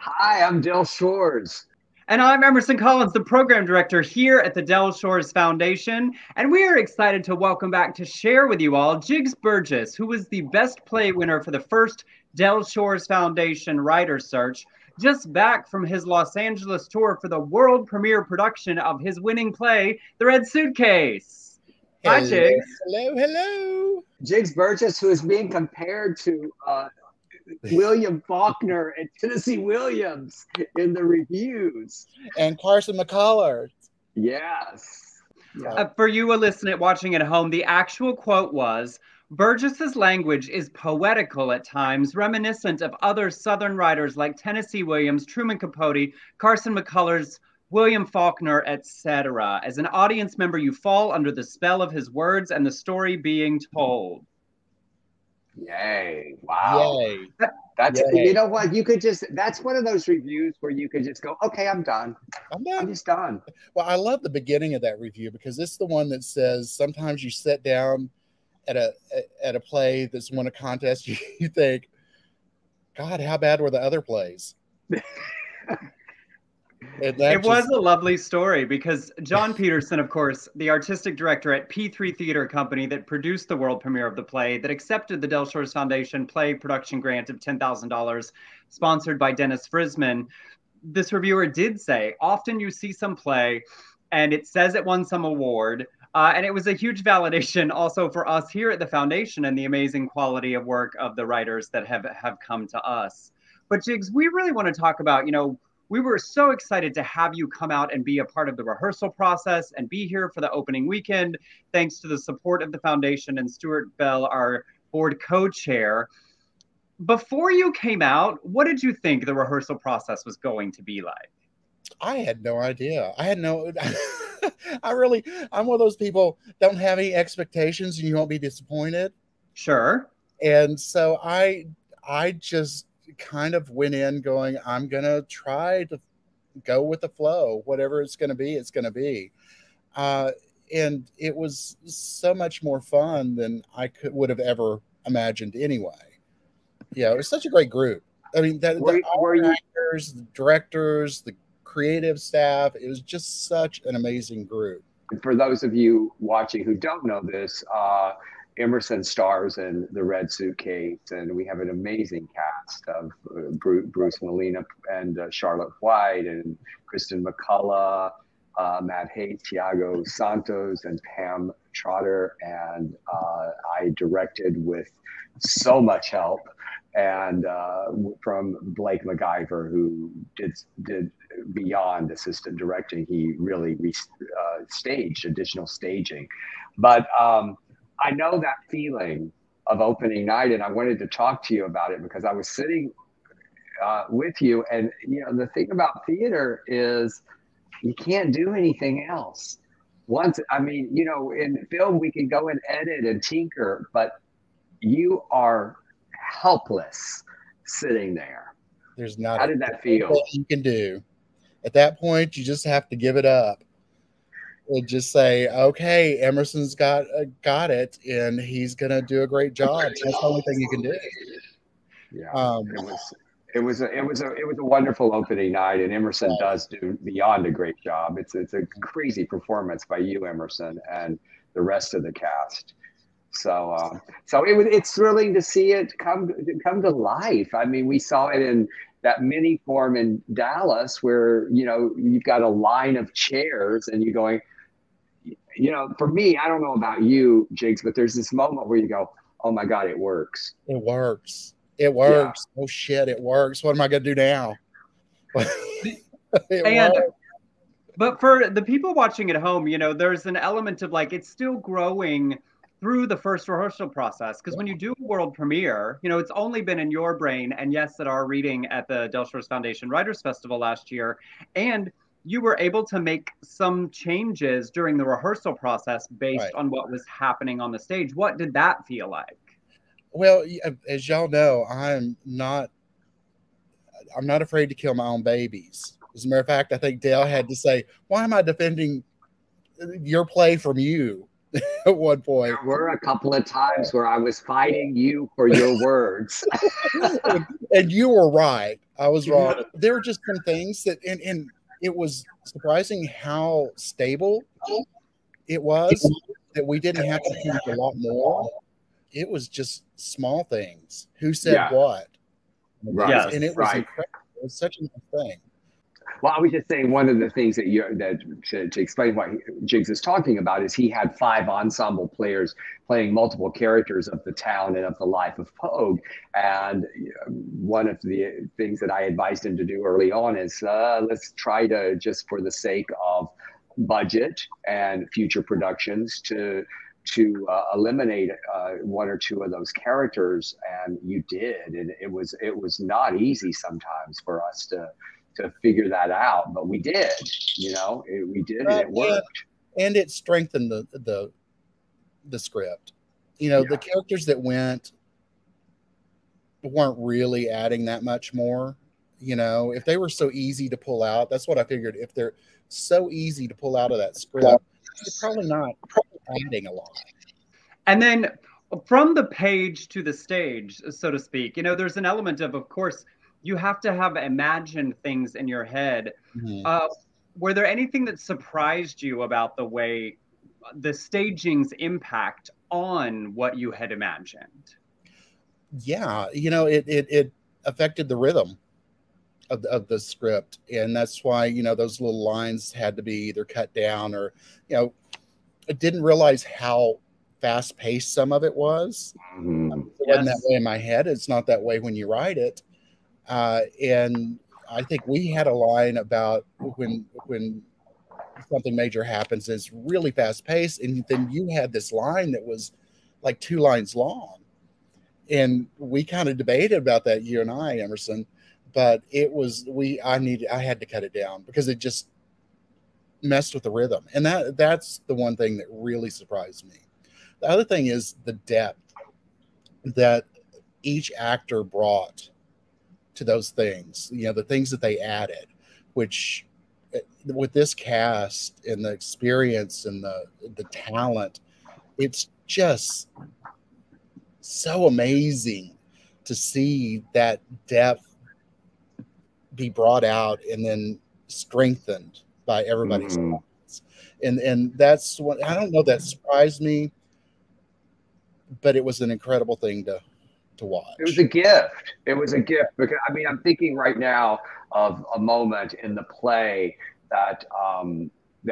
Hi, I'm Del Shores. And I'm Emerson Collins, the program director here at the Del Shores Foundation. And we are excited to welcome back to share with you all Jiggs Burgess, who was the best play winner for the first Del Shores Foundation Writer Search, just back from his Los Angeles tour for the world premiere production of his winning play, The Red Suitcase. Hi, Hello, Jiggs. hello. Jiggs Burgess, who is being compared to William Faulkner and Tennessee Williams in the reviews. And Carson McCullers. Yes. For you listening, watching at home, the actual quote was, Burgess's language is poetical at times, reminiscent of other Southern writers like Tennessee Williams, Truman Capote, Carson McCullers, William Faulkner, etc. As an audience member, you fall under the spell of his words and the story being told. Yay. Wow. Yay. That's Yay. You know what? You could just that's one of those reviews where you could just go, okay, I'm done. I'm just done. Well, I love the beginning of that review because it's the one that says sometimes you sit down at a play that's won a contest, you think, God, how bad were the other plays? It was a lovely story because John Peterson, of course, the artistic director at P3 Theater Company that produced the world premiere of the play, that accepted the Del Shores Foundation play production grant of $10,000, sponsored by Dennis Frisman. This reviewer did say, often you see some play and it says it won some award. And it was a huge validation also for us here at the foundation and the amazing quality of work of the writers that have come to us. But Jiggs, we really want to talk about, we were so excited to have you come out and be a part of the rehearsal process and be here for the opening weekend, thanks to the support of the foundation and Stuart Bell, our board co-chair. Before you came out, what did you think the rehearsal process was going to be like? I had no idea. I'm one of those people, don't have any expectations and you won't be disappointed. Sure. And so I just kind of went in going, I'm going to try to go with the flow. Whatever it's going to be, it's going to be. And it was so much more fun than I would have ever imagined anyway. Yeah, it was such a great group. I mean, the actors, the directors, the creative staff, it was just such an amazing group. For those of you watching who don't know this, Emerson stars in The Red Suitcase, and we have an amazing cast of Bruce Molina and Charlotte White and Kristen McCullough, Matt Hayes, Tiago Santos, and Pam Trotter. And I directed with so much help and from Blake MacGyver, who did beyond assistant directing. He really staged additional staging. But I know that feeling of opening night, and I wanted to talk to you about it because I was sitting with you. And, the thing about theater is you can't do anything else. In film, we can go and edit and tinker, but you are helpless sitting there. There's not. How did that feel? You can do. At that point, you just have to give it up. And just say, okay, Emerson's got it, and he's gonna do a great job. That's the only thing you can do. Yeah, it was a wonderful opening night, and Emerson does do beyond a great job. It's a crazy performance by you, Emerson, and the rest of the cast. So it's thrilling to see it come to life. I mean, we saw it in that mini form in Dallas, where you've got a line of chairs, and you're going. For me, I don't know about you, Jiggs, but there's this moment where you go, oh my God, it works. It works. It works. Yeah. Oh shit, it works. What am I going to do now? But for the people watching at home, there's an element of it's still growing through the first rehearsal process. Because when you do a world premiere, it's only been in your brain, and yes, at our reading at the Del Shores Foundation Writers Festival last year. And you were able to make some changes during the rehearsal process based on what was happening on the stage. What did that feel like? Well, as y'all know, I'm not afraid to kill my own babies. As a matter of fact, I think Dale had to say, why am I defending your play from you? at one point. There were a couple of times where I was fighting you for your words. And you were right. I was wrong. There were just some things that, and it was surprising how stable it was, that we didn't have to think a lot more. It was just small things. Who said what? Right. And it was incredible. It was such a nice thing. Well, I was just saying one of the things that to explain what Jiggs is talking about is he had 5 ensemble players playing multiple characters of the town and of the life of Pogue. And one of the things that I advised him to do early on is let's try to, just for the sake of budget and future productions, to eliminate 1 or 2 of those characters. And you did, and it was not easy sometimes for us to figure that out, but we did. We did, and it worked. And it strengthened the script. The characters that weren't really adding that much more. If they were so easy to pull out, that's what I figured. If they're so easy to pull out of that script, they're probably not adding a lot. And then from the page to the stage, so to speak, there's an element of course, you have to have imagined things in your head. Mm-hmm. Were there anything that surprised you about the way the staging's impact on what you had imagined? Yeah, it affected the rhythm of the script, and that's why those little lines had to be either cut down or I didn't realize how fast paced some of it was. Mm-hmm. It wasn't that way in my head. It's not that way when you write it. And I think we had a line about when something major happens, it's really fast paced. And then you had this line that was like 2 lines long. And we kind of debated about that, you and I, Emerson, but I had to cut it down because it just messed with the rhythm. And that's the one thing that really surprised me. The other thing is the depth that each actor brought to those things, the things that they added, which with this cast and the experience and the talent, it's just so amazing to see that depth be brought out and then strengthened by everybody's talents. And that's what, I don't know, that surprised me, but it was an incredible thing to watch. It was a gift. It was a gift because I'm thinking right now of a moment in the play that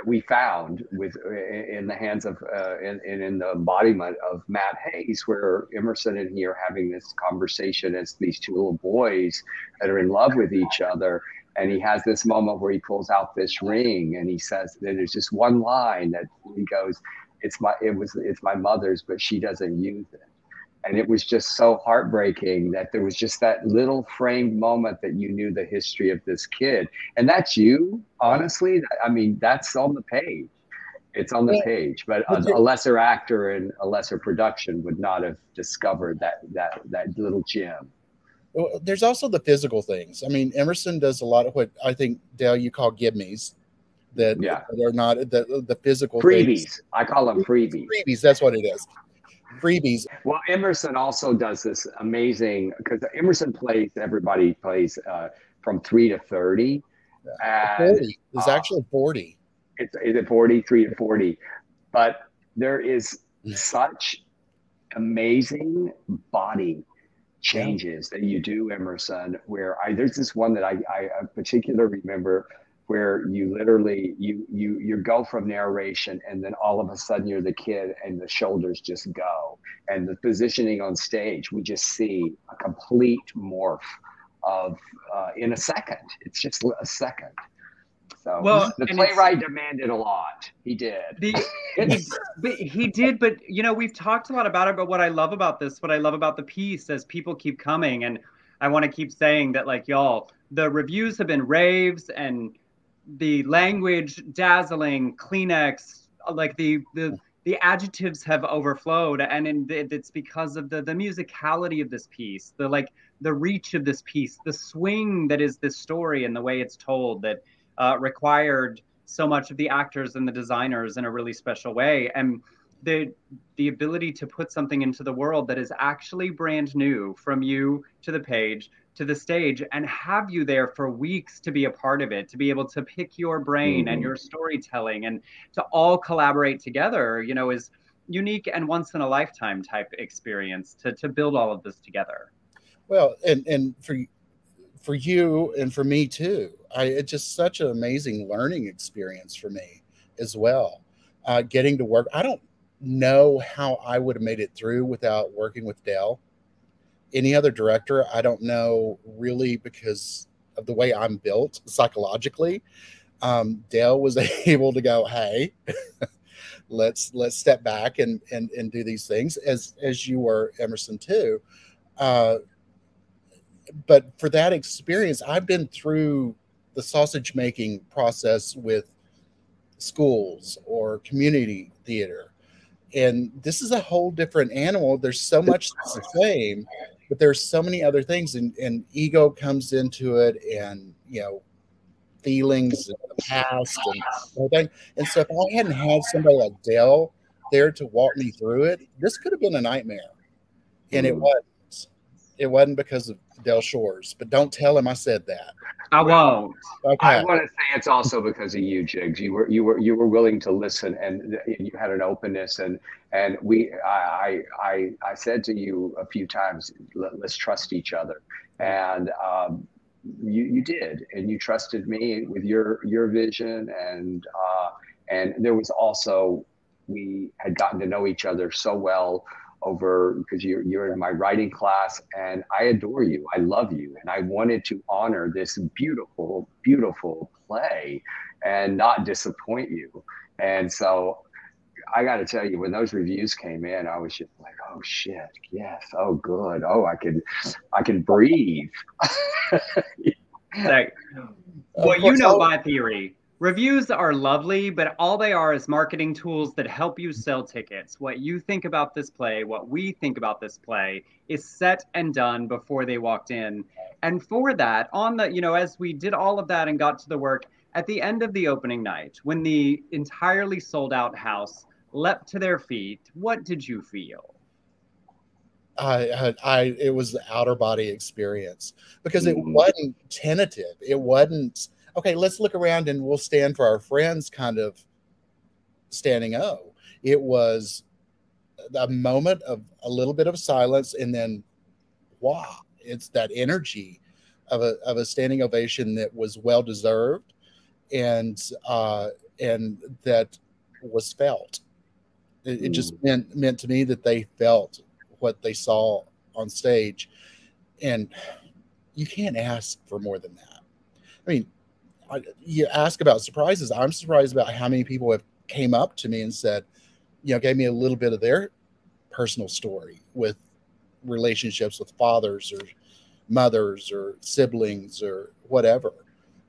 we found in the hands of in the embodiment of Matt Hayes, where Emerson and he are having this conversation as these 2 little boys that are in love with each other. And he has this moment where he pulls out this ring and he says that there's just one line that he goes, it's my mother's, but she doesn't use it. And it was just so heartbreaking that there was just that little framed moment that you knew the history of this kid. And that's you, honestly. That's on the page. It's on the page. But a lesser actor and a lesser production would not have discovered that little gem. There's also the physical things. Emerson does a lot of what I think, Dale, you call gimmies. That are not the physical freebies. Things. I call them freebies. Freebies, that's what it is. Freebies. Well, Emerson also does this amazing, because everybody plays from 3 to 30. 40. It's actually 40. Is it 40? 3 to 40. But there is such amazing body changes that you do, Emerson, where there's this one that I particularly remember, where you literally you go from narration and then all of a sudden you're the kid and the shoulders just go, and the positioning on stage, we just see a complete morph of in a second. It's just a second. So the playwright demanded a lot. He did. He did, but we've talked a lot about it. But what I love about the piece, as people keep coming, and I want to keep saying that, like, y'all, the reviews have been raves and the language dazzling, Kleenex, like the adjectives have overflowed, and it's because of the musicality of this piece, the reach of this piece, the swing that is this story and the way it's told that required so much of the actors and the designers in a really special way. And the ability to put something into the world that is actually brand new, from you to the page to the stage, and have you there for weeks to be a part of it, to be able to pick your brain and your storytelling and to all collaborate together, you know, is unique and once in a lifetime type experience to build all of this together. Well, and for you and for me too, it's just such an amazing learning experience for me as well. Getting to work, I don't know how I would have made it through without working with Dell. Any other director, I don't know really, because of the way I'm built psychologically. Dell was able to go, hey, let's step back and do these things, as you were, Emerson, too. But for that experience, I've been through the sausage making process with schools or community theater, and this is a whole different animal. There's so much that's the same, but there's so many other things, and ego comes into it, and feelings and the past and everything. And so if I hadn't had somebody like Dell there to walk me through it, this could have been a nightmare. And it wasn't. It wasn't because of Dell Shores, but don't tell him I said that. I won't. Okay. I want to say it's also because of you, Jiggs. You were willing to listen, and you had an openness, and I said to you a few times, let's trust each other, and you did, and you trusted me with your vision, and there was also, we had gotten to know each other so well because you're in my writing class, and I adore you. I love you. And I wanted to honor this beautiful, beautiful play and not disappoint you. And so I got to tell you, when those reviews came in, I was just like, oh shit. Yes. Oh, good. Oh, I can breathe. Well, you know my theory. Reviews are lovely, but all they are is marketing tools that help you sell tickets. What you think about this play, what we think about this play, is set and done before they walked in. And for that, as we did all of that and got to the work, at the end of the opening night, when the entirely sold out house leapt to their feet, what did you feel? It was the outer body experience, because it wasn't tentative. It wasn't, okay, let's look around and we'll stand for our friends kind of standing O. It was a moment of a little bit of silence, and then, wow, it's that energy of a standing ovation that was well deserved, and that was felt. It just meant to me that they felt what they saw on stage, and you can't ask for more than that. I mean, you ask about surprises. I'm surprised about how many people have came up to me and said, gave me a little bit of their personal story with relationships with fathers or mothers or siblings or whatever.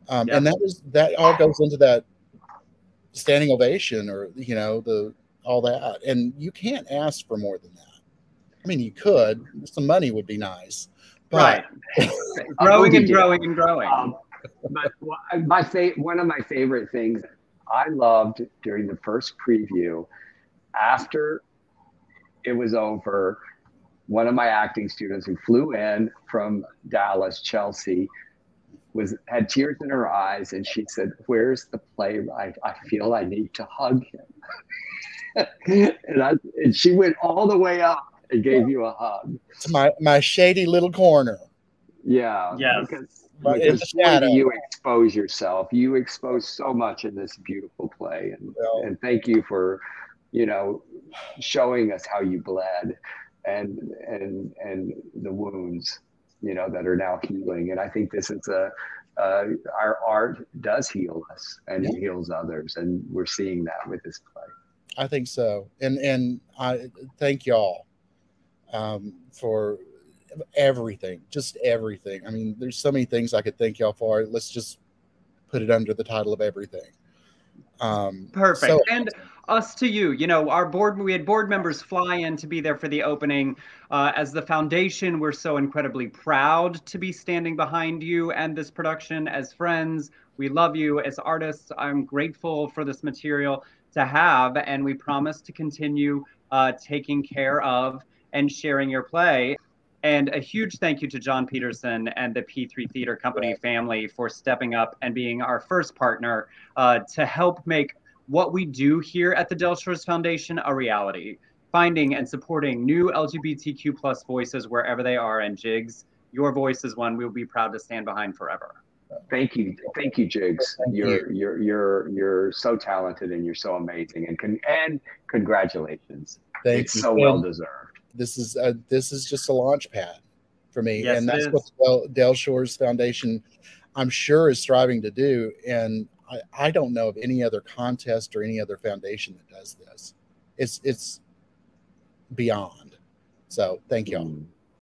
And that all goes into that standing ovation, or, all that. And you can't ask for more than that. I mean, you could, some money would be nice, but right. growing and growing and growing. But one of my favorite things I loved during the first preview, after it was over, one of my acting students who flew in from Dallas, Chelsea, had tears in her eyes, and she said, "Where's the playwright? I feel I need to hug him." and she went all the way up and gave you a hug. To my shady little corner. Yeah. Yes. Because you expose yourself. You expose so much in this beautiful play, and thank you for, showing us how you bled, and the wounds, that are now healing. And I think this is our art does heal us, and it heals others, and we're seeing that with this play. I think so, and I thank y'all for everything, just everything. I mean, there's so many things I could thank y'all for. Let's just put it under the title of everything. Perfect. And us to you, we had board members fly in to be there for the opening. As the foundation, we're so incredibly proud to be standing behind you and this production. As friends, we love you. As artists, I'm grateful for this material. to have, and we promise to continue taking care of and sharing your play. And a huge thank you to John Peterson and the P3 Theater Company family for stepping up and being our first partner to help make what we do here at the Del Shores Foundation a reality, finding and supporting new LGBTQ plus voices wherever they are. And Jiggs, your voice is one we'll be proud to stand behind forever. Thank you, Jiggs. You're so talented and you're so amazing, and congratulations. Thank you. So well deserved. This is just a launch pad for me, yes, and that's what the Del Shores Foundation, I'm sure, is striving to do. And I don't know of any other contest or any other foundation that does this. It's beyond. So thank you all.